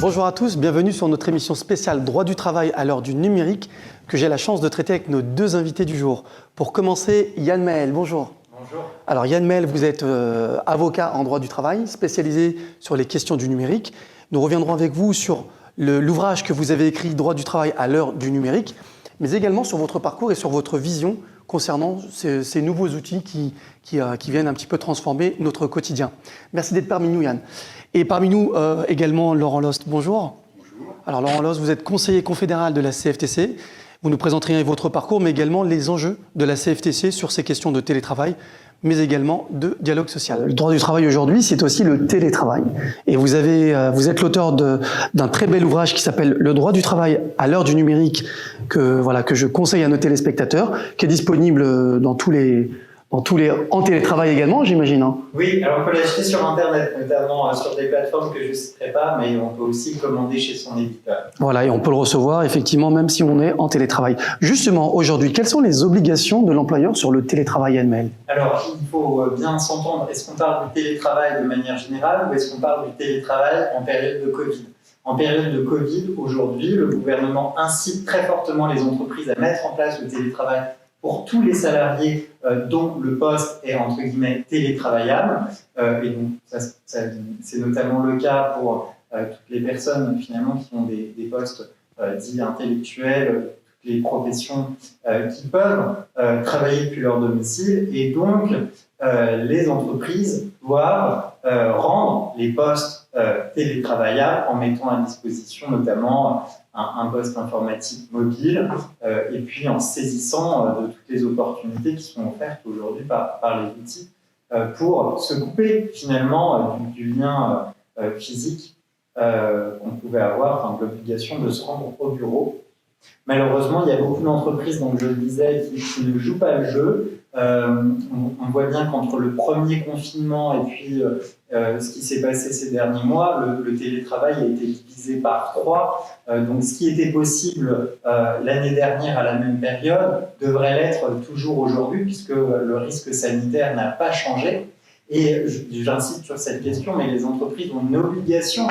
Bonjour à tous, bienvenue sur notre émission spéciale Droit du travail à l'heure du numérique que j'ai la chance de traiter avec nos deux invités du jour. Pour commencer, Yann Maël, bonjour. Bonjour. Alors Yann Maël, vous êtes avocat en droit du travail, spécialisé sur les questions du numérique. Nous reviendrons avec vous sur l'ouvrage que vous avez écrit Droit du travail à l'heure du numérique, mais également sur votre parcours et sur votre vision concernant ces nouveaux outils qui viennent un petit peu transformer notre quotidien. Merci d'être parmi nous, Yann. Et parmi nous également Laurent Lost, bonjour. Bonjour. Alors Laurent Lost, vous êtes conseiller confédéral de la CFTC. Vous nous présenterez votre parcours, mais également les enjeux de la CFTC sur ces questions de télétravail, mais également de dialogue social. Le droit du travail aujourd'hui, c'est aussi le télétravail. Et vous êtes l'auteur d'un très bel ouvrage qui s'appelle « Le droit du travail à l'heure du numérique » que je conseille à nos téléspectateurs, qui est disponible en télétravail également, j'imagine. Hein. Oui, alors on peut l'acheter sur Internet, notamment sur des plateformes que je ne citerai pas, mais on peut aussi le commander chez son éditeur. Voilà, et on peut le recevoir effectivement même si on est en télétravail. Justement, aujourd'hui, quelles sont les obligations de l'employeur sur le télétravail annuel ? Alors, il faut bien s'entendre. Est-ce qu'on parle du télétravail de manière générale ou est-ce qu'on parle du télétravail en période de Covid ? En période de Covid, aujourd'hui, le gouvernement incite très fortement les entreprises à mettre en place le télétravail pour tous les salariés dont le poste est entre guillemets télétravaillable. Et donc, c'est notamment le cas pour toutes les personnes finalement qui ont des postes dits intellectuels, toutes les professions qui peuvent travailler depuis leur domicile. Et donc, les entreprises doivent rendre les postes télétravaillables en mettant à disposition notamment un poste informatique mobile et puis en saisissant de toutes les opportunités qui sont offertes aujourd'hui par les outils pour se couper finalement du lien physique qu'on pouvait avoir, de l'obligation de se rendre au bureau. Malheureusement, il y a beaucoup d'entreprises, donc je le disais, qui ne jouent pas le jeu. On voit bien qu'entre le premier confinement et puis ce qui s'est passé ces derniers mois, le télétravail a été divisé par 3. Donc ce qui était possible l'année dernière à la même période devrait l'être toujours aujourd'hui puisque le risque sanitaire n'a pas changé. Et j'insiste sur cette question, mais les entreprises ont une obligation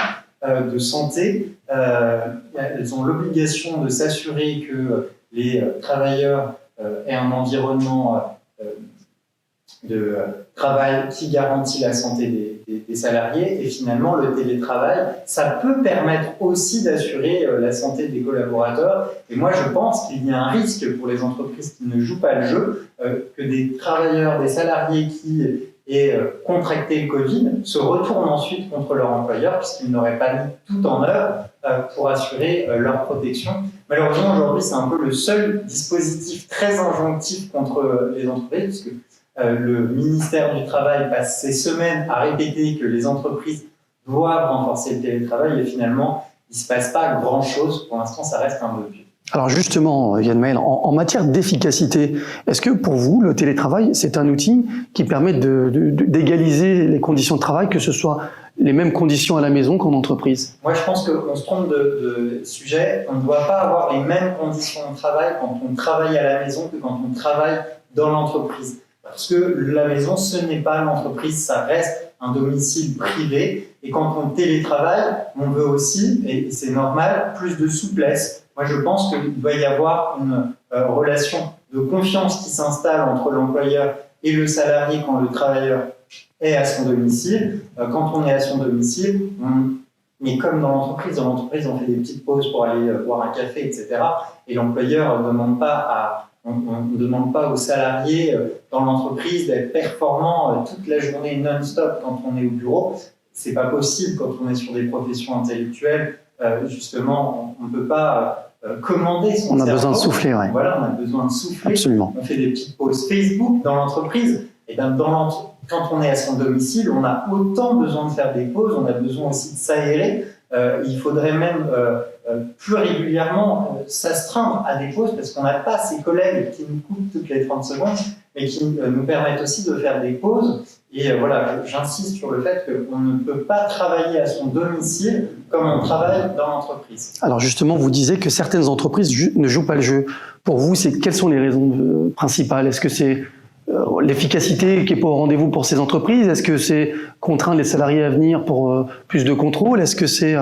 de santé. Elles ont l'obligation de s'assurer que les travailleurs aient un environnement de travail qui garantit la santé des salariés. Et finalement, le télétravail, ça peut permettre aussi d'assurer la santé des collaborateurs. Et moi, je pense qu'il y a un risque pour les entreprises qui ne jouent pas le jeu, que des travailleurs, des salariés qui aient contracté le Covid se retournent ensuite contre leur employeur puisqu'ils n'auraient pas mis tout en œuvre pour assurer leur protection. Malheureusement, aujourd'hui, c'est un peu le seul dispositif très injonctif contre les entreprises puisque le ministère du Travail passe ces semaines à répéter que les entreprises doivent renforcer le télétravail et finalement, il ne se passe pas grand-chose. Pour l'instant, ça reste un vœu pieux. Alors justement, Yann Maël, en matière d'efficacité, est-ce que pour vous, le télétravail, c'est un outil qui permet d'égaliser les conditions de travail, que ce soit les mêmes conditions à la maison qu'en entreprise ? Moi, je pense qu'on se trompe de sujet. On ne doit pas avoir les mêmes conditions de travail quand on travaille à la maison que quand on travaille dans l'entreprise. Parce que la maison, ce n'est pas l'entreprise, ça reste un domicile privé. Et quand on télétravaille, on veut aussi, et c'est normal, plus de souplesse. Moi, je pense qu'il doit y avoir une relation de confiance qui s'installe entre l'employeur et le salarié quand le travailleur est à son domicile. Quand on est à son domicile, mais comme dans l'entreprise, on fait des petites pauses pour aller boire un café, etc. Et l'employeur ne demande pas on ne demande pas aux salariés dans l'entreprise d'être performants toute la journée non-stop quand on est au bureau. C'est pas possible quand on est sur des professions intellectuelles. Justement, on ne peut pas commander son cerveau. On a besoin de souffler, oui. Voilà, on a besoin de souffler. Absolument. On fait des petites pauses Facebook dans l'entreprise. Et bien, quand on est à son domicile, on a autant besoin de faire des pauses, on a besoin aussi de s'aérer. Il faudrait même plus régulièrement s'astreindre à des pauses parce qu'on n'a pas ces collègues qui nous coupent toutes les 30 secondes mais qui nous permettent aussi de faire des pauses. Et voilà, j'insiste sur le fait qu'on ne peut pas travailler à son domicile comme on travaille dans l'entreprise. Alors justement, vous disiez que certaines entreprises ne jouent pas le jeu. Pour vous, quelles sont les raisons principales ? Est-ce que c'est l'efficacité qui n'est pas au rendez-vous pour ces entreprises? Est-ce que c'est contraindre les salariés à venir pour plus de contrôle? Est-ce que c'est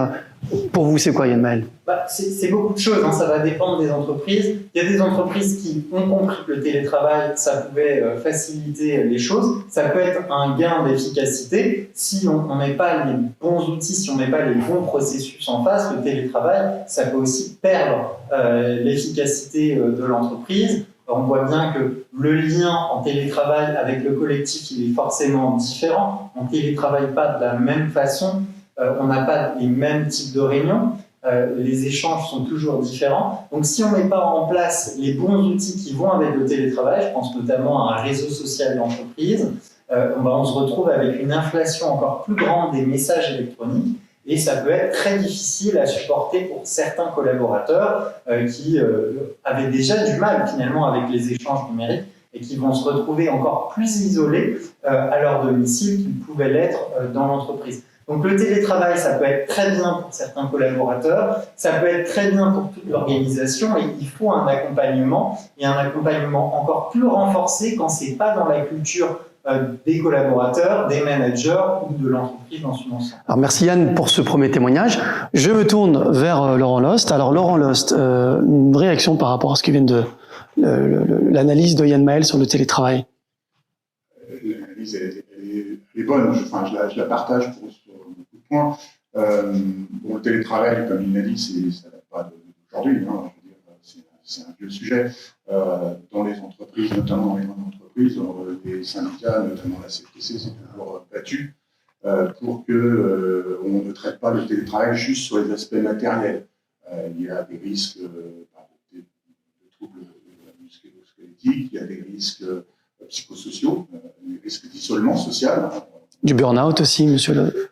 Pour vous, c'est quoi, Yann Maël? C'est beaucoup de choses, hein. Ça va dépendre des entreprises. Il y a des entreprises qui ont compris que le télétravail, ça pouvait faciliter les choses. Ça peut être un gain d'efficacité. Si on met pas les bons outils, si on met pas les bons processus en face, le télétravail, ça peut aussi perdre l'efficacité de l'entreprise. On voit bien que le lien en télétravail avec le collectif, il est forcément différent. On ne télétravaille pas de la même façon. On n'a pas les mêmes types de réunions. Les échanges sont toujours différents. Donc, si on ne met pas en place les bons outils qui vont avec le télétravail, je pense notamment à un réseau social d'entreprise, on se retrouve avec une inflation encore plus grande des messages électroniques et ça peut être très difficile à supporter pour certains collaborateurs qui avaient déjà du mal finalement avec les échanges numériques et qui vont se retrouver encore plus isolés à leur domicile qu'ils pouvaient l'être dans l'entreprise. Donc le télétravail, ça peut être très bien pour certains collaborateurs, ça peut être très bien pour toute l'organisation et il faut un accompagnement et un accompagnement encore plus renforcé quand c'est pas dans la culture des collaborateurs, des managers ou de l'entreprise dans son ensemble. Alors merci Yann pour ce premier témoignage. Je me tourne vers Laurent Lost. Alors Laurent Lost, une réaction par rapport à ce qui vient de l'analyse de Yann Maël sur le télétravail. L'analyse elle est bonne, je la partage sur beaucoup de points. Le télétravail, comme il l'a dit, ça ne date pas d'aujourd'hui. Hein, c'est un vieux sujet. Dans les entreprises, notamment dans les grandes entreprises, les syndicats, notamment la CFTC, s'est toujours battu pour qu'on ne traite pas le télétravail juste sur les aspects matériels. Il y a des risques de troubles musculo-squelettiques, il y a des risques psychosociaux, des risques d'isolement social. Du burn-out aussi, monsieur le...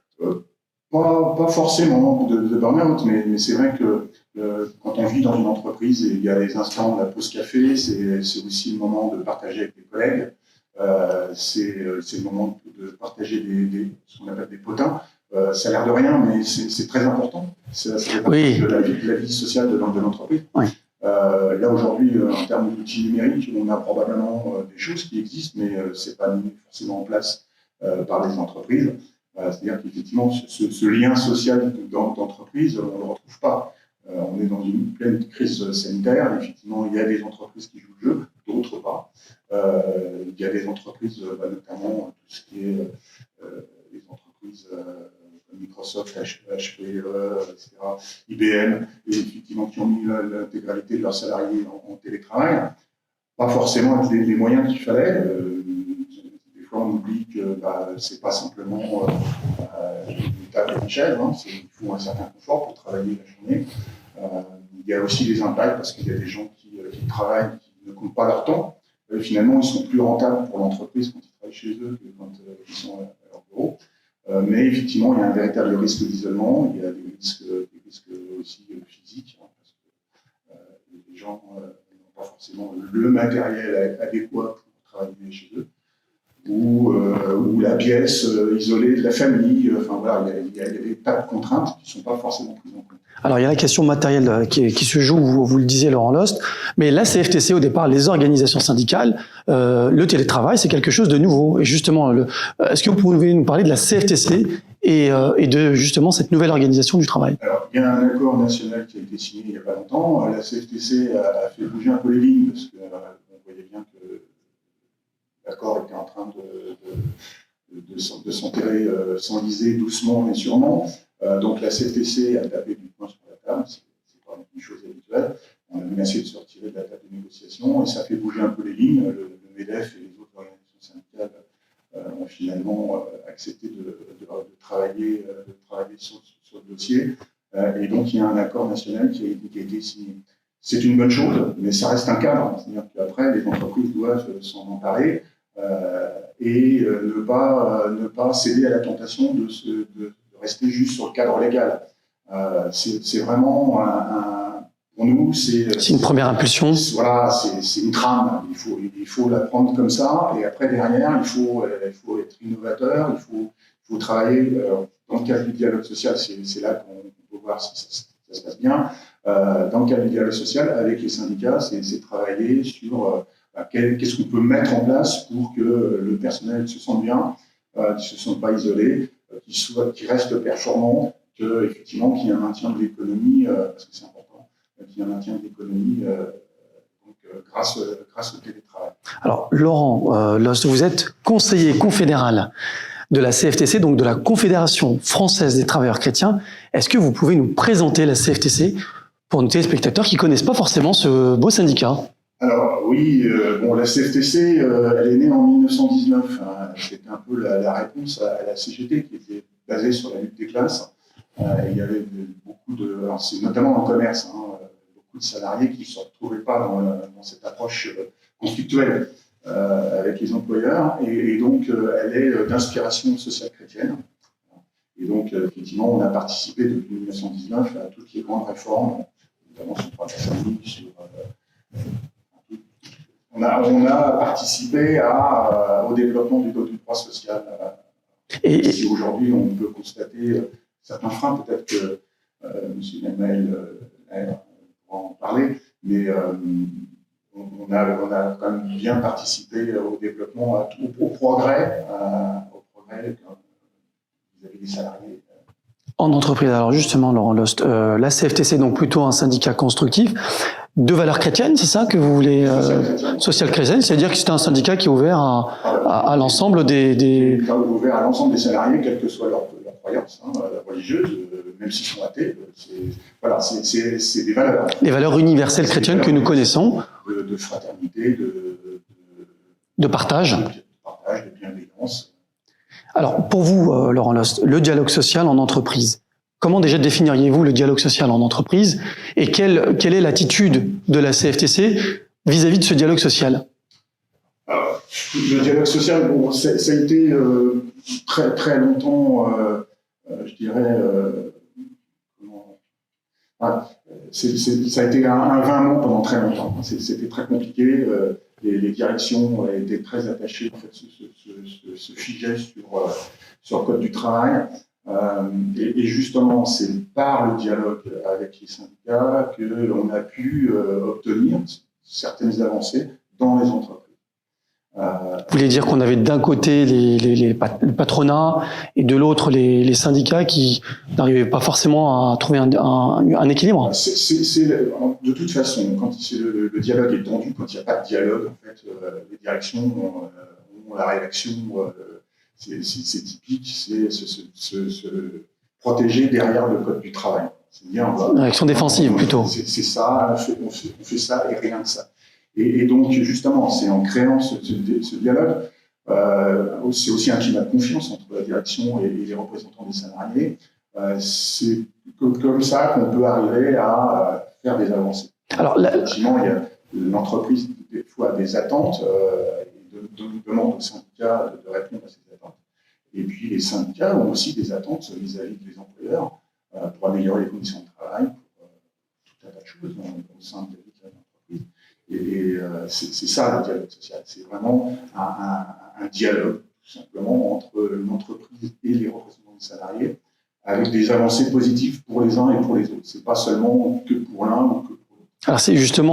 Pas forcément de burn-out, mais c'est vrai que quand on vit dans une entreprise, il y a les instants de la pause café, c'est aussi le moment de partager avec les collègues, c'est le moment de partager ce qu'on appelle des potins. Ça a l'air de rien, mais c'est très important. Ça fait partie de la vie sociale de l'entreprise. Oui. Là, aujourd'hui, en termes d'outils numériques, on a probablement des choses qui existent, mais ce n'est pas mis forcément en place par les entreprises. C'est-à-dire qu'effectivement, ce lien social d'entreprise, on ne le retrouve pas. On est dans une pleine crise sanitaire. Effectivement, il y a des entreprises qui jouent le jeu, d'autres pas. Il y a des entreprises, notamment tout ce qui est les entreprises comme Microsoft, HPE, etc., IBM, et effectivement qui ont mis l'intégralité de leurs salariés en télétravail. Pas forcément avec les moyens qu'il fallait. Des fois, on oublie que ce n'est pas simplement une table et une chaise. Hein, il faut un certain confort pour travailler la journée. Il y a aussi des impacts parce qu'il y a des gens qui travaillent, qui ne comptent pas leur temps. Finalement, ils sont plus rentables pour l'entreprise quand ils travaillent chez eux que quand ils sont à leur bureau. Mais effectivement, il y a un véritable risque d'isolement. Il y a des risques aussi physiques, hein, parce que les gens n'ont pas forcément le matériel adéquat pour travailler chez eux. Ou la pièce isolée de la famille. Enfin voilà, il y a des tas de contraintes qui ne sont pas forcément prises en compte. Alors il y a la question matérielle qui se joue, vous le disiez Laurent Lost, mais la CFTC au départ, les organisations syndicales, le télétravail c'est quelque chose de nouveau. Et justement, est-ce que vous pouvez nous parler de la CFTC et de justement cette nouvelle organisation du travail? Alors il y a un accord national qui a été signé il n'y a pas longtemps. La CFTC a fait bouger un peu les lignes parce qu'on voyait bien que l'accord était en train de s'enterrer, s'enliser doucement mais sûrement. Donc la CFTC a tapé du poing sur la table, c'est pas une chose habituelle. On a menacé de se retirer de la table de négociation et ça fait bouger un peu les lignes. Le MEDEF et les autres organisations syndicales ont finalement accepté de travailler sur le dossier. Et donc il y a un accord national qui a été signé. C'est une bonne chose, mais ça reste un cadre. C'est-à-dire qu'après, les entreprises doivent s'en emparer. Et ne pas céder à la tentation de rester juste sur le cadre légal. C'est vraiment pour nous, c'est une première impulsion. Voilà, c'est une trame. Il faut la prendre comme ça. Et après, derrière, il faut être innovateur. Il faut travailler dans le cadre du dialogue social. C'est là qu'on peut voir si ça se passe bien. Dans le cadre du dialogue social, avec les syndicats, c'est travailler sur qu'est-ce qu'on peut mettre en place pour que le personnel se sente bien, qu'il ne se sente pas isolé, qu'il reste performant effectivement qu'il y ait un maintien de l'économie, parce que c'est important, qu'il y ait un maintien de l'économie grâce au télétravail. Alors, Laurent Lost, vous êtes conseiller confédéral de la CFTC, donc de la Confédération française des travailleurs chrétiens. Est-ce que vous pouvez nous présenter la CFTC pour nos téléspectateurs qui ne connaissent pas forcément ce beau syndicat? Alors oui, la CFTC, elle est née en 1919. Hein. C'était un peu la réponse à la CGT qui était basée sur la lutte des classes. Il y avait beaucoup alors c'est notamment en commerce, beaucoup de salariés qui ne se retrouvaient pas dans cette approche conflictuelle avec les employeurs. Et donc, elle est d'inspiration sociale chrétienne. Et donc, effectivement, on a participé depuis 1919 à toutes les grandes réformes, notamment sur le droit de la famille, on a participé au développement du droit social. Et si aujourd'hui on peut constater certains freins, peut-être que M. Yanmael pourra en parler, mais on a quand même bien participé au développement, au progrès vis-à-vis des salariés. En entreprise, alors justement, Laurent Lost, la CFTC, donc plutôt un syndicat constructif, de valeurs chrétiennes, c'est ça que vous voulez social chrétienne, c'est-à-dire que c'est un syndicat qui est ouvert à l'ensemble des ouvert à l'ensemble des salariés, quelle que soit leur croyance religieuse, même s'ils sont athées. C'est des valeurs. Les valeurs universelles chrétiennes que nous connaissons. De fraternité, de partage. De bienveillance. Alors, pour vous, Laurent Lost, le dialogue social en entreprise, comment déjà définiriez-vous le dialogue social en entreprise et quelle est l'attitude de la CFTC vis-à-vis de ce dialogue social? Alors, le dialogue social, ça a été très, très longtemps, je dirais, ça a été un vain mot pendant très longtemps. C'était très compliqué. Les directions étaient très attachées, en fait, se figeaient sur le code du travail. Et justement, c'est par le dialogue avec les syndicats qu'on a pu obtenir certaines avancées dans les entreprises. Vous voulez dire qu'on avait d'un côté le patronat et de l'autre les syndicats qui n'arrivaient pas forcément à trouver un équilibre? De toute façon, quand le dialogue est tendu, quand il n'y a pas de dialogue, en fait, les directions ont la réaction, c'est typique, c'est se protéger derrière le code du travail. C'est bien. Réaction défensive plutôt. C'est ça, on fait ça et rien que ça. Et donc, justement, c'est en créant ce dialogue, c'est aussi un climat de confiance entre la direction et les représentants des salariés. C'est comme ça qu'on peut arriver à faire des avancées. Alors, effectivement, l'entreprise, des fois, a des attentes et demande aux syndicats de répondre à ces attentes. Et puis, les syndicats ont aussi des attentes vis-à-vis des employeurs pour améliorer les conditions de travail, pour tout un tas de choses au sein de l'entreprise. Et c'est ça le dialogue social, c'est vraiment un dialogue tout simplement entre l'entreprise et les représentants des salariés avec des avancées positives pour les uns et pour les autres. C'est pas seulement que pour l'un ou que pour l'autre. Alors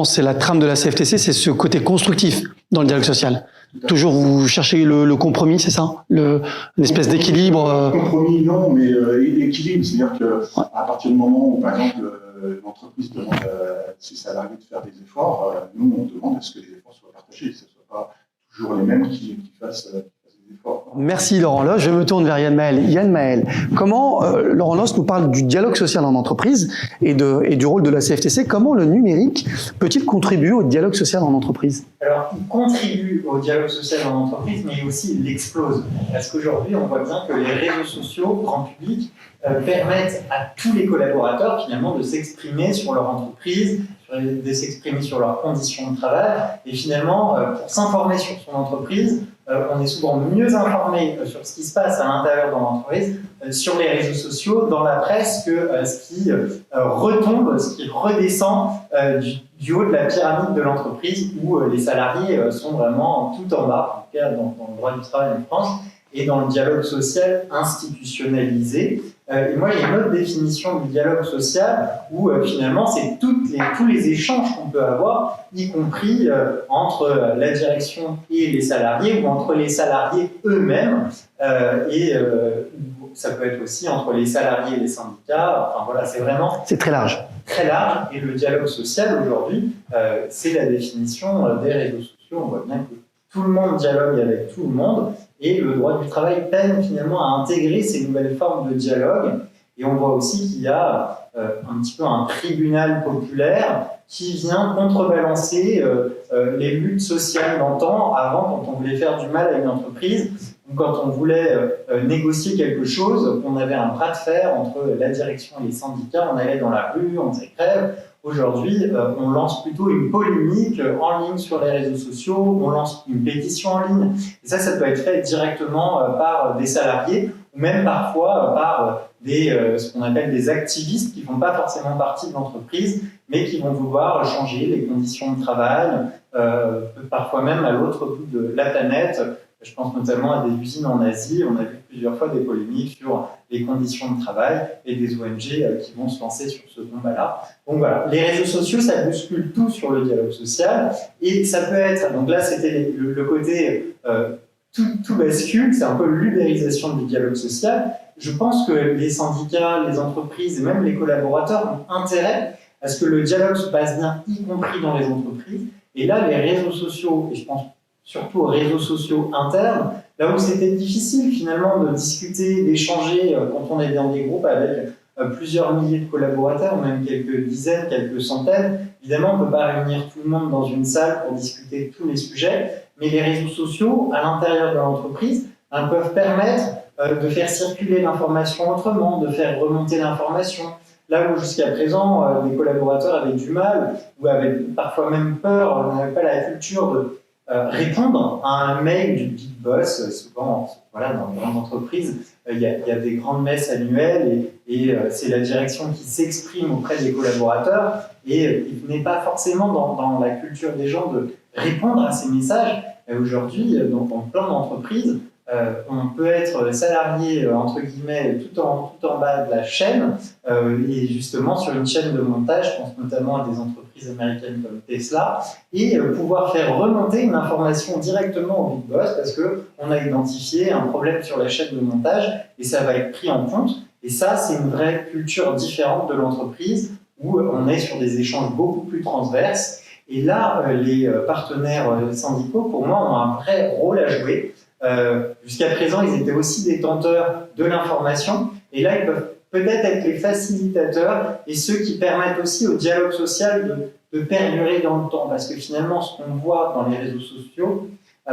c'est la trame de la CFTC, c'est ce côté constructif dans le dialogue social. Toujours vous cherchez le compromis, c'est ça, une espèce d'équilibre. Compromis non, mais équilibre, c'est-à-dire que à partir du moment où par exemple l'entreprise demande à ses salariés de faire des efforts, nous on demande à ce que les efforts soient partagés, que ce ne soient pas toujours les mêmes qui fassent des efforts. Merci Laurent Lost. Je me tourne vers Yanmael. Yanmael, comment Laurent Lost nous parle du dialogue social en entreprise et du rôle de la CFTC. Comment le numérique peut-il contribuer au dialogue social en entreprise? Alors, il contribue au dialogue social en entreprise, mais aussi il l'explose. Parce qu'aujourd'hui, on voit bien que les réseaux sociaux, grand public, permettent à tous les collaborateurs finalement de s'exprimer sur leur entreprise, de s'exprimer sur leurs conditions de travail, et finalement, pour s'informer sur son entreprise, on est souvent mieux informé sur ce qui se passe à l'intérieur de l'entreprise, sur les réseaux sociaux, dans la presse, que ce qui retombe, ce qui redescend du haut de la pyramide de l'entreprise, où les salariés sont vraiment tout en bas, en tout cas dans le droit du travail en France, et dans le dialogue social institutionnalisé. Et moi, j'ai une autre définition du dialogue social où finalement, c'est tous les échanges qu'on peut avoir, y compris entre la direction et les salariés ou entre les salariés eux-mêmes et ça peut être aussi entre les salariés et les syndicats. Enfin voilà, c'est vraiment C'est très large. très large. Et le dialogue social aujourd'hui, c'est la définition des réseaux sociaux. On voit bien que tout le monde dialogue avec tout le monde et le droit du travail peine finalement à intégrer ces nouvelles formes de dialogue. Et on voit aussi qu'il y a un petit peu un tribunal populaire qui vient contrebalancer les luttes sociales d'antan. Avant, quand on voulait faire du mal à une entreprise, ou quand on voulait négocier quelque chose, on avait un bras de fer entre la direction et les syndicats, on allait dans la rue, on faisait grève. Aujourd'hui, on lance plutôt une polémique en ligne sur les réseaux sociaux, on lance une pétition en ligne. Et ça peut être fait directement par des salariés ou même parfois par ce qu'on appelle des activistes qui ne font pas forcément partie de l'entreprise, mais qui vont vouloir changer les conditions de travail, parfois même à l'autre bout de la planète. Je pense notamment à des usines en Asie. On a vu plusieurs fois des polémiques sur les conditions de travail et des ONG qui vont se lancer sur ce combat-là. Donc voilà, les réseaux sociaux, ça bouscule tout sur le dialogue social. Et ça peut être, donc là c'était le côté tout bascule, c'est un peu l'ubérisation du dialogue social. Je pense que les syndicats, les entreprises et même les collaborateurs ont intérêt à ce que le dialogue se passe bien, y compris dans les entreprises. Et là, les réseaux sociaux, et je pense surtout aux réseaux sociaux internes, là où c'était difficile finalement de discuter, d'échanger quand on est dans des groupes avec plusieurs milliers de collaborateurs, même quelques dizaines, quelques centaines. Évidemment, on ne peut pas réunir tout le monde dans une salle pour discuter de tous les sujets, mais les réseaux sociaux, à l'intérieur de l'entreprise, peuvent permettre de faire circuler l'information autrement, de faire remonter l'information. Là où jusqu'à présent, les collaborateurs avaient du mal, ou avaient parfois même peur, n'avaient pas la culture de répondre à un mail du big boss. Souvent, voilà, dans les grandes entreprises, il y a des grandes messes annuelles et c'est la direction qui s'exprime auprès des collaborateurs et il n'est pas forcément dans la culture des gens de répondre à ces messages. Et aujourd'hui, dans plein d'entreprises, on peut être salarié entre guillemets tout en bas de la chaîne et justement sur une chaîne de montage, je pense notamment à des entreprises américaines comme Tesla, et pouvoir faire remonter une information directement au big boss parce qu'on a identifié un problème sur la chaîne de montage et ça va être pris en compte. Et ça, c'est une vraie culture différente de l'entreprise où on est sur des échanges beaucoup plus transverses. Et là, les partenaires syndicaux, pour moi, ont un vrai rôle à jouer. Jusqu'à présent, ils étaient aussi détenteurs de l'information. Et là, ils peuvent peut-être être les facilitateurs et ceux qui permettent aussi au dialogue social de perdurer dans le temps. Parce que finalement, ce qu'on voit dans les réseaux sociaux,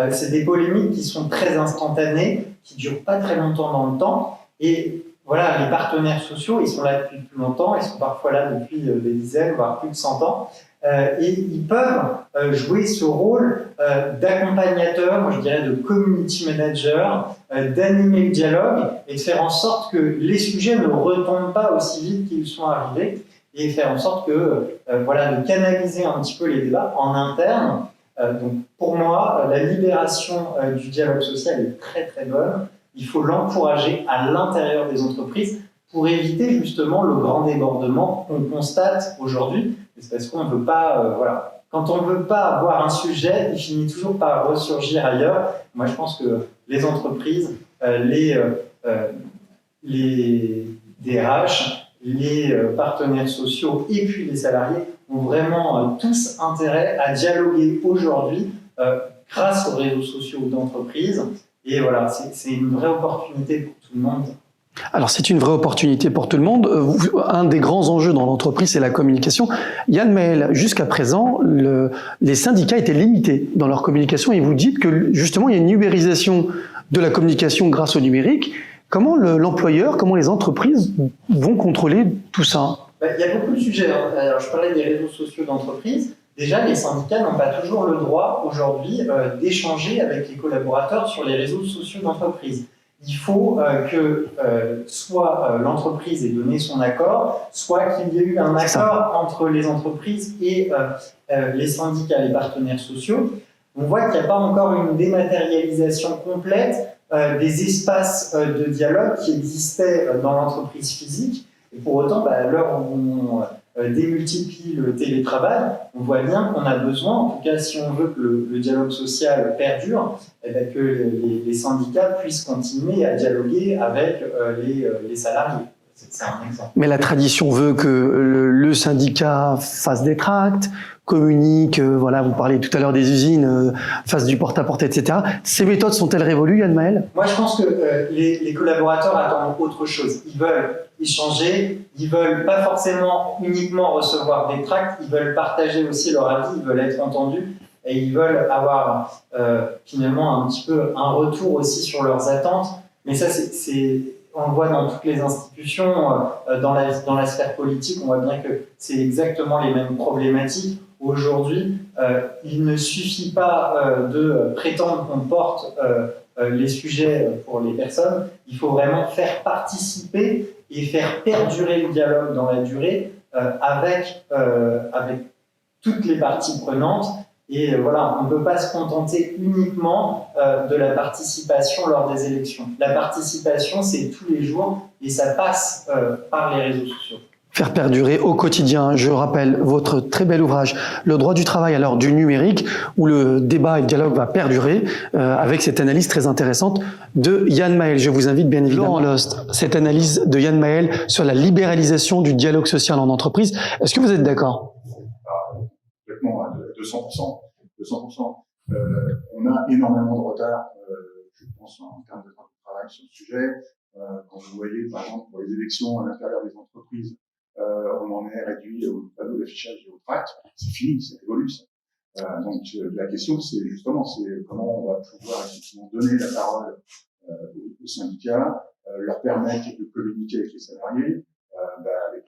c'est des polémiques qui sont très instantanées, qui ne durent pas très longtemps dans le temps. Et voilà, les partenaires sociaux, ils sont là depuis plus longtemps, ils sont parfois là depuis des dizaines, voire plus de 100 ans. Et ils peuvent jouer ce rôle d'accompagnateur, moi je dirais de community manager, d'animer le dialogue et de faire en sorte que les sujets ne retombent pas aussi vite qu'ils sont arrivés et faire en sorte que, de canaliser un petit peu les débats en interne. Donc pour moi, la libération du dialogue social est très très bonne. Il faut l'encourager à l'intérieur des entreprises pour éviter justement le grand débordement qu'on constate aujourd'hui. C'est parce qu'on ne veut pas, quand on ne veut pas avoir un sujet, il finit toujours par ressurgir ailleurs. Moi, je pense que les entreprises, les DRH, les partenaires sociaux et puis les salariés ont vraiment tous intérêt à dialoguer aujourd'hui grâce aux réseaux sociaux d'entreprise. Et voilà, c'est une vraie opportunité pour tout le monde. Alors, c'est une vraie opportunité pour tout le monde. Un des grands enjeux dans l'entreprise, c'est la communication. Yann Maël, jusqu'à présent, les syndicats étaient limités dans leur communication et vous dites que, justement, il y a une ubérisation de la communication grâce au numérique. Comment l'employeur, comment les entreprises vont contrôler tout ça ? Il y a beaucoup de sujets. Alors, je parlais des réseaux sociaux d'entreprise. Déjà, les syndicats n'ont pas toujours le droit, aujourd'hui, d'échanger avec les collaborateurs sur les réseaux sociaux d'entreprise. Il faut que soit l'entreprise ait donné son accord, soit qu'il y ait eu un accord entre les entreprises et les syndicats, les partenaires sociaux. On voit qu'il n'y a pas encore une dématérialisation complète des espaces de dialogue qui existaient dans l'entreprise physique. Et pour autant, à l'heure où démultiplie le télétravail, on voit bien qu'on a besoin, en tout cas si on veut que le dialogue social perdure, eh bien, que les syndicats puissent continuer à dialoguer avec les salariés. C'est un exemple. Mais la tradition veut que le syndicat fasse des tracts, communique, voilà, vous parlez tout à l'heure des usines, fasse du porte-à-porte, etc. Ces méthodes sont-elles révolues, Yann Maël? Moi, je pense que les collaborateurs attendent autre chose. Ils veulent échanger, ils veulent pas forcément uniquement recevoir des tracts, ils veulent partager aussi leur avis, ils veulent être entendus et ils veulent avoir finalement un petit peu un retour aussi sur leurs attentes. Mais ça, on le voit dans toutes les institutions, dans la sphère politique, on voit bien que c'est exactement les mêmes problématiques. Aujourd'hui, il ne suffit pas de prétendre qu'on porte les sujets pour les personnes, il faut vraiment faire participer et faire perdurer le dialogue dans la durée avec toutes les parties prenantes. Et voilà, on ne peut pas se contenter uniquement de la participation lors des élections. La participation, c'est tous les jours et ça passe par les réseaux sociaux. Faire perdurer au quotidien. Je rappelle votre très bel ouvrage « Le droit du travail à l'heure du numérique » où le débat et le dialogue va perdurer avec cette analyse très intéressante de Yann Maël. Je vous invite bien évidemment à cette analyse de Yann Maël sur la libéralisation du dialogue social en entreprise. Est-ce que vous êtes d'accord? Complètement, à 200%. 200%. On a énormément de retard, je pense, en termes de droit du travail sur le sujet. Quand vous voyez, par exemple, pour les élections à l'intérieur des entreprises, on en est réduit au panneau d'affichage et au tract. C'est fini, ça évolue. Donc la question, c'est justement, comment on va pouvoir effectivement donner la parole aux syndicats, leur permettre de communiquer avec les salariés avec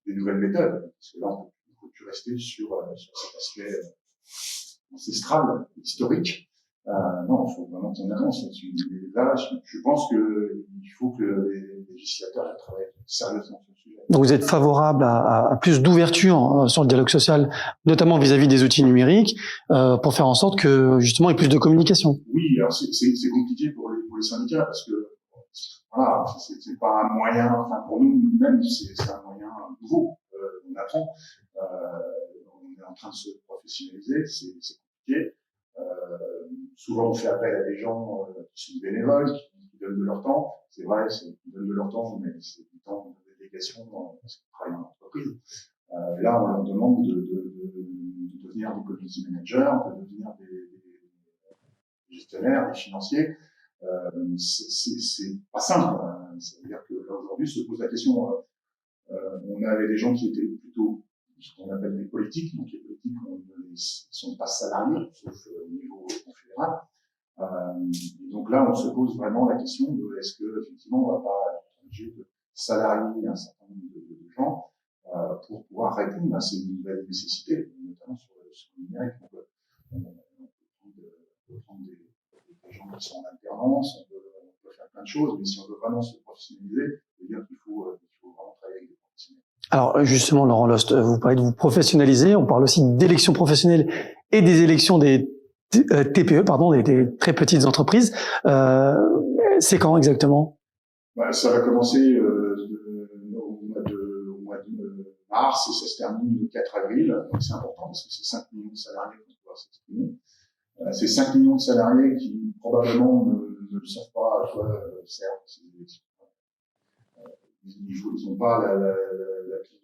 des nouvelles méthodes. Parce que là, on ne peut plus rester sur cet aspect ancestral, historique. Non, il faut vraiment qu'on avance là-dessus. Là, je pense qu'il faut que les législateurs travaillent sérieusement sur le sujet. Donc vous êtes favorable à plus d'ouverture sur le dialogue social, notamment vis-à-vis des outils numériques, pour faire en sorte que justement il y ait plus de communication. Oui, alors c'est compliqué pour les syndicats parce que voilà, c'est pas un moyen, enfin pour nous même c'est un moyen nouveau. On apprend, on est en train de se professionnaliser, c'est compliqué. Souvent on fait appel à des gens qui sont bénévoles, qui donnent de leur temps. C'est vrai, ils donnent de leur temps, mais c'est du temps de délégation parce qu'ils travaillent dans l'entreprise. Là, on leur demande de devenir des community managers, de devenir des gestionnaires, des financiers. C'est pas simple. C'est-à-dire que là, aujourd'hui se pose la question. On avait des gens qui étaient plutôt ce qu'on appelle des politiques, donc les politiques ne sont pas salariés, sauf au niveau confédéral. Donc là, on se pose vraiment la question de est-ce que effectivement on va pas être obligé de salarier un certain nombre de gens pour pouvoir répondre à ces nouvelles nécessités, notamment sur le numérique. On peut prendre des gens qui sont en alternance, on peut faire plein de choses, mais si on veut vraiment se professionnaliser, il faut vraiment travailler avec des professionnels. Alors justement, Laurent Lost, vous parlez de vous professionnaliser, on parle aussi d'élections professionnelles et des élections des TPE, pardon, des très petites entreprises. C'est quand exactement? Ça va commencer au mois de mars et ça se termine le 4 avril. Donc c'est important parce que c'est 5 millions de salariés qui vont pouvoir s'exprimer. C'est 5 millions de salariés qui probablement ne savent pas à quoi servent ces élections. Ils n'ont pas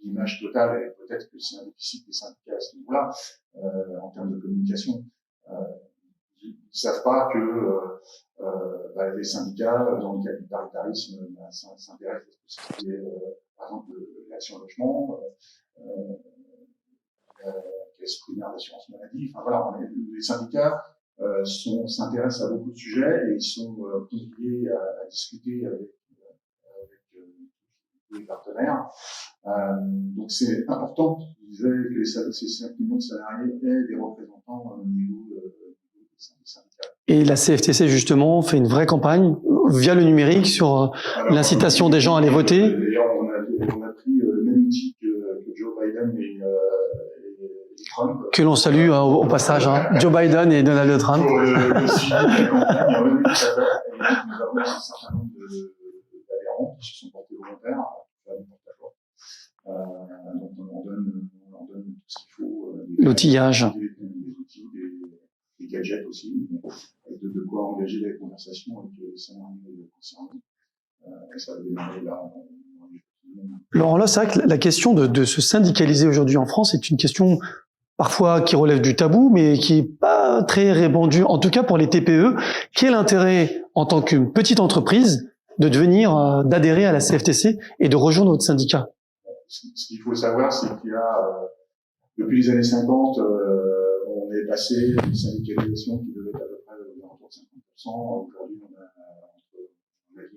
l'image totale et peut-être que c'est un déficit des syndicats à ce niveau-là en termes de communication. Ils ne savent pas que les syndicats, dans le cas du paritarisme, s'intéressent à ce qui est, par exemple, l'action logement, caisse primaire d'assurance maladie. Enfin voilà, les syndicats s'intéressent à beaucoup de sujets et ils sont conviés à discuter avec les partenaires. Donc c'est important, je disais, que ces 5 millions de salariés aient des représentants au niveau des syndicats. Et la CFTC, justement, fait une vraie campagne via le numérique sur l'incitation des gens à aller voter. D'ailleurs, on a pris le même outil que Joe Biden et Trump. Que l'on salue au passage, Joe Biden et Donald Trump. Pour le suivi de la campagne, oui, tout à fait. Et donc, nous avons un certain nombre d'adhérents qui se sont portés volontaires à faire du porte-à-porte. Donc, on leur donne l'outillage. Des outils, des gadgets aussi, de quoi engager les conversations avec les salariés concernés. Et ça va démarrer là. Laurent, là, c'est vrai que la question de se syndicaliser aujourd'hui en France est une question parfois qui relève du tabou, mais qui est pas très répandue, en tout cas pour les TPE. Quel intérêt, en tant qu'une petite entreprise, d'adhérer à la CFTC et de rejoindre votre syndicat? Ce qu'il faut savoir, c'est qu'il y a, depuis les années 50, on est passé d'une syndicalisation qui devait être à peu près autour de 50%. Aujourd'hui, on a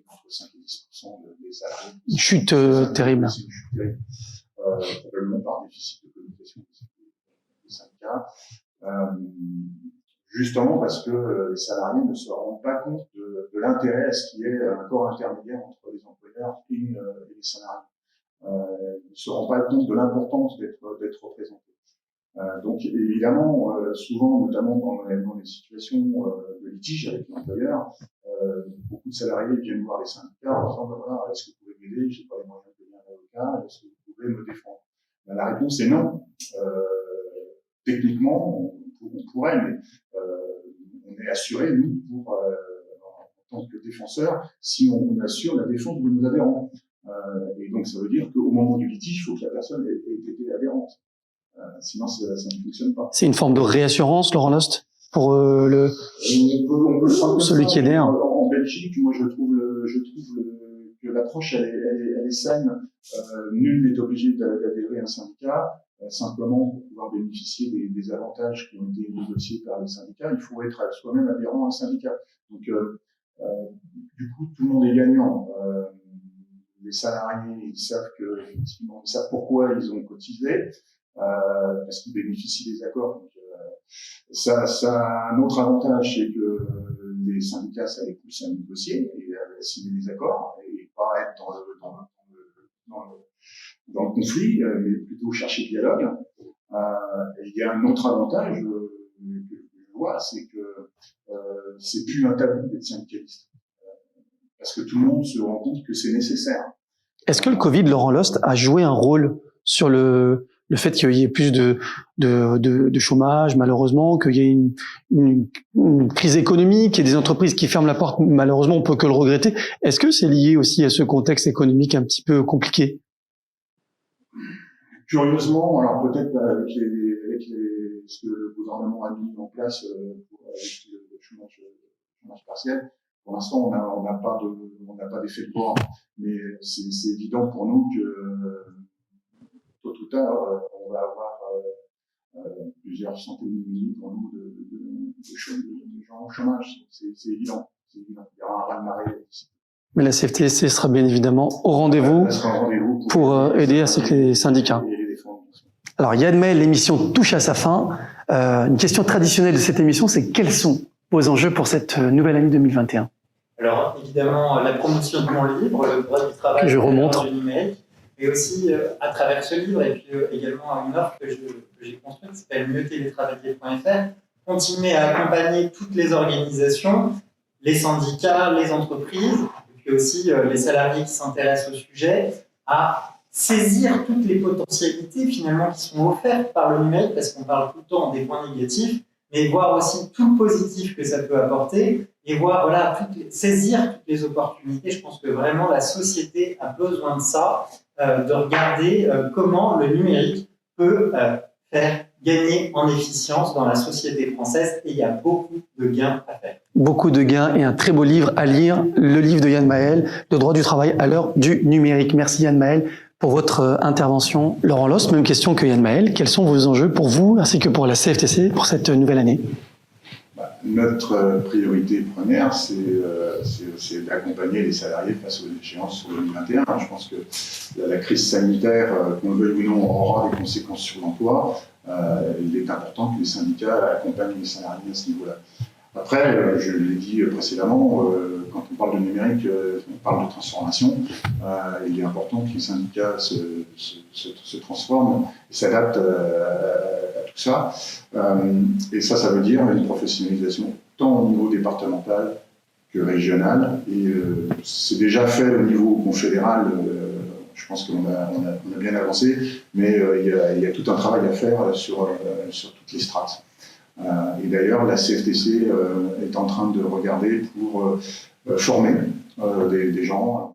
entre 5 et 10% des salariés. Une chute terrible. C'est une chute terrible. Probablement par déficit de communication des syndicats. Justement parce que les salariés ne se rendent pas compte de l'intérêt à ce qu'il y ait un corps intermédiaire entre les employeurs et les salariés. Ils ne se rendent pas compte de l'importance d'être représentés. Donc évidemment, souvent, notamment dans les situations de litige avec l'employeur, beaucoup de salariés viennent voir les syndicats en disant voilà, est-ce que vous pouvez m'aider, j'ai pas les moyens de payer un avocat, est-ce que vous pouvez me défendre? La réponse est non. Techniquement, on pourrait, mais on est assuré, nous, en tant que défenseur, si on assure la défense de nos adhérents. Et donc, ça veut dire qu'au moment du litige, il faut que la personne ait été adhérente. Sinon, ça ne fonctionne pas. C'est une forme de réassurance, Laurent Lost, pour celui qui adhère. En Belgique, moi, je trouve que l'approche, elle est saine. Nul n'est obligé d'adhérer à un syndicat. Simplement, pour pouvoir bénéficier des avantages qui ont été négociés par les syndicats, il faut être soi-même adhérent à un syndicat. Donc, du coup, tout le monde est gagnant. Les salariés, ils savent effectivement, ils savent pourquoi ils ont cotisé, parce qu'ils bénéficient des accords. Donc, ça a un autre avantage, c'est que les syndicats, ça les pousse à négocier et à signer des accords et pas être dans le conflit, mais plutôt chercher le dialogue. Et il y a un autre avantage que je vois, c'est que c'est plus un tabou d'être syndicaliste. Parce que tout le monde se rend compte que c'est nécessaire. Est-ce que le Covid, Laurent Lost, a joué un rôle sur le fait qu'il y ait plus de chômage, malheureusement, qu'il y ait une crise économique et des entreprises qui ferment la porte, malheureusement, on peut que le regretter. Est-ce que c'est lié aussi à ce contexte économique un petit peu compliqué? Curieusement, alors peut-être avec ce que le gouvernement a mis en place avec le chômage partiel, pour l'instant, on n'a pas d'effet de bord, mais c'est évident pour nous que tôt ou tard, on va avoir plusieurs centaines de milliers pour nous de gens au chômage. C'est évident. Il y aura un raz-de-marée ici. Mais la CFTC sera bien évidemment au rendez-vous pour aider à ces syndicats. Alors Yann Maël, l'émission touche à sa fin. Une question traditionnelle de cette émission, c'est quels sont vos enjeux pour cette nouvelle année 2021? Alors évidemment, la promotion du monde libre, le droit du travail, que je remonte, du numérique, mais aussi à travers ce livre et puis également une offre que j'ai construite qui s'appelle mieuxtélétravailler.fr, continuer à accompagner toutes les organisations, les syndicats, les entreprises, et puis aussi les salariés qui s'intéressent au sujet, à saisir toutes les potentialités finalement qui sont offertes par le numérique, parce qu'on parle tout le temps des points négatifs, mais voir aussi tout le positif que ça peut apporter et voir, voilà, saisir toutes les opportunités. Je pense que vraiment la société a besoin de ça, de regarder comment le numérique peut faire gagner en efficience dans la société française, et il y a beaucoup de gains à faire. Beaucoup de gains et un très beau livre à lire, le livre de Yann Maël, Le droit du travail à l'heure du numérique. Merci Yann Maël pour votre intervention. Laurent Lost, même question que Yann Maël. Quels sont vos enjeux pour vous ainsi que pour la CFTC pour cette nouvelle année? Notre priorité première, c'est d'accompagner les salariés face aux échéances sur 2021. Je pense que la crise sanitaire, qu'on le veuille ou non, aura des conséquences sur l'emploi. Il est important que les syndicats accompagnent les salariés à ce niveau-là. Après, je l'ai dit précédemment, quand on parle de numérique, on parle de transformation. Il est important que les syndicats se transforment et s'adaptent à tout ça. Et ça veut dire une professionnalisation tant au niveau départemental que régional. Et c'est déjà fait au niveau confédéral. je pense qu'on a bien avancé, mais il y a tout un travail à faire sur toutes les strates. Et d'ailleurs, la CFTC est en train de regarder pour former des gens.